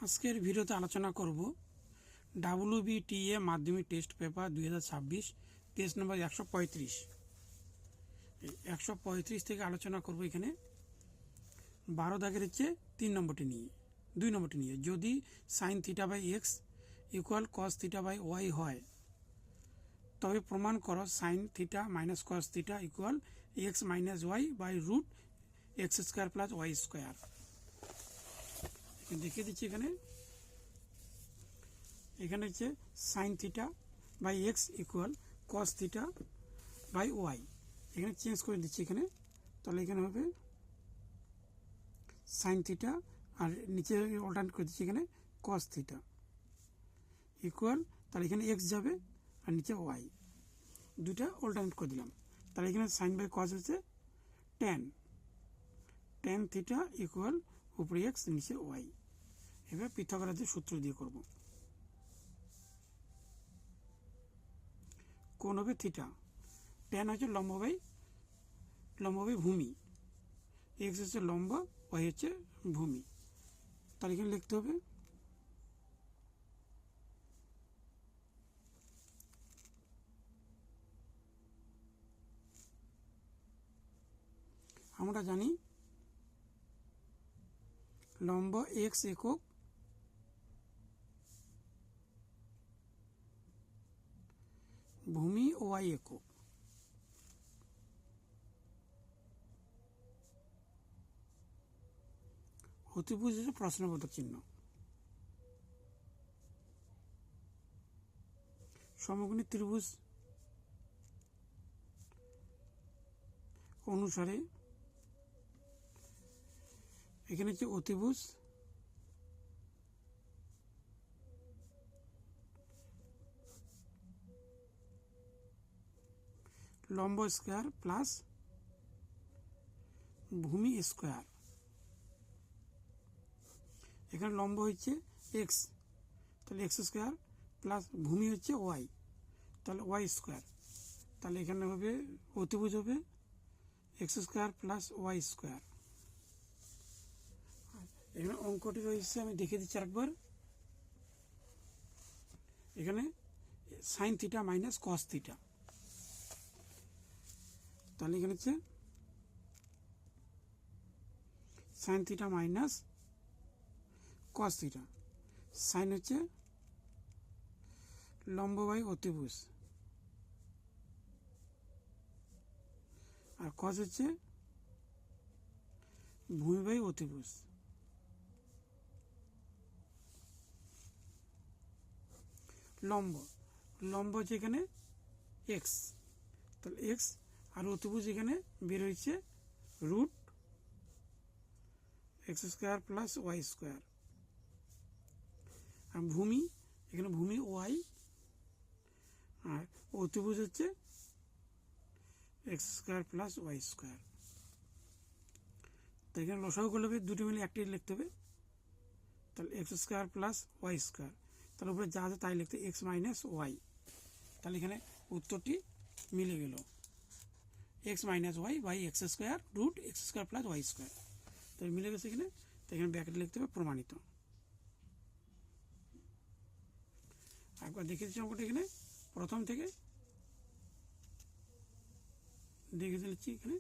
আজকের ভিডিওতে আলোচনা করব WBTA মাধ্যমিক টেস্ট পেপার 2026 পেজ নম্বর 135। 135 থেকে আলোচনা করব এখানে 12 দাগের হচ্ছে 2 নম্বরটি নিয়ে যদি sin θ by x equal cos θ by y হয় তবে প্রমাণ করো sin θ minus cos θ equal x minus y by root x square plus y square. দেখিয়ে দিচ্ছি এখানে হচ্ছে sin θ by x equal cos θ by y. এখানে চেঞ্জ করে দিচ্ছি তাহলে এখানে হবে sin θ আর নিচে অল্টারনেট করে দিচ্ছি cos θ ইকুয়াল, তাহলে এখানে এক্স যাবে আর নিচে ওয়াই, দুইটা অল্টারনেট করে দিলাম। তাহলে এখানে সাইন বাই কস হচ্ছে tan θ ইকুয়াল উপরে এক্স নিচে ওয়াই। এবার পিথাগোরাসের সূত্র দিয়ে করব। কোণ হবে থিটা, tan হচ্ছে লম্ব বাই ভূমি, এক্স হচ্ছে লম্ব, ওয়াই হচ্ছে ভূমি। তাহলে এখানে লিখতে হবে আমরা জানি লম্ব এক্স একক, ভূমি ওয়াই একক। অতিভুজ হচ্ছে প্রশ্নবোধক চিহ্ন। সমকোণী ত্রিভুজ অনুসারে এখানে হচ্ছে অতিভুজ, লম্ব স্কোয়ার প্লাস ভূমি স্কোয়ার। এখানে লম্ব হচ্ছে এক্স, তাহলে এক্স স্কোয়ার প্লাস ভূমি হচ্ছে ওয়াই, তাহলে ওয়াই স্কোয়ার। তাহলে এখানে হবে অতিভুজ হবে x square plus y square. এখানে অঙ্কটি রয়েছে, আমি দেখে দিচ্ছি আরেকবার। এখানে sine theta minus cos theta, তাহলে এখানে হচ্ছে sine theta minus cos theta. Sine হচ্ছে লম্ব বাই অতিভুজ আর কস হচ্ছে ভূমি বাই অতিভুজ। লম্ব হচ্ছে এখানে এক্স, তাহলে এক্স আর অতিভুজ এখানে বের হয়েছে root x square plus y square. আর ভূমি এখানে ভূমি ওয়াই আর অতিভুজ হচ্ছে x square plus y square. তো এখানে লসাগু করলে হবে দুটো মিলে একটি লিখতে হবে, তাহলে x square plus y square. তাহলে উপরে যা আছে তাই লিখতে এক্স মাইনাস ওয়াই। তাহলে এখানে উত্তরটি মিলে গেল, x minus y by x square root x square plus y square. তাহলে মিলে গেছে এখানে। তো এখানে ব্র্যাকেটে লিখতে হবে প্রমাণিত। একবার দেখে দিচ্ছি অঙ্কটা প্রথম থেকে দেখে দিচ্ছি এখানে।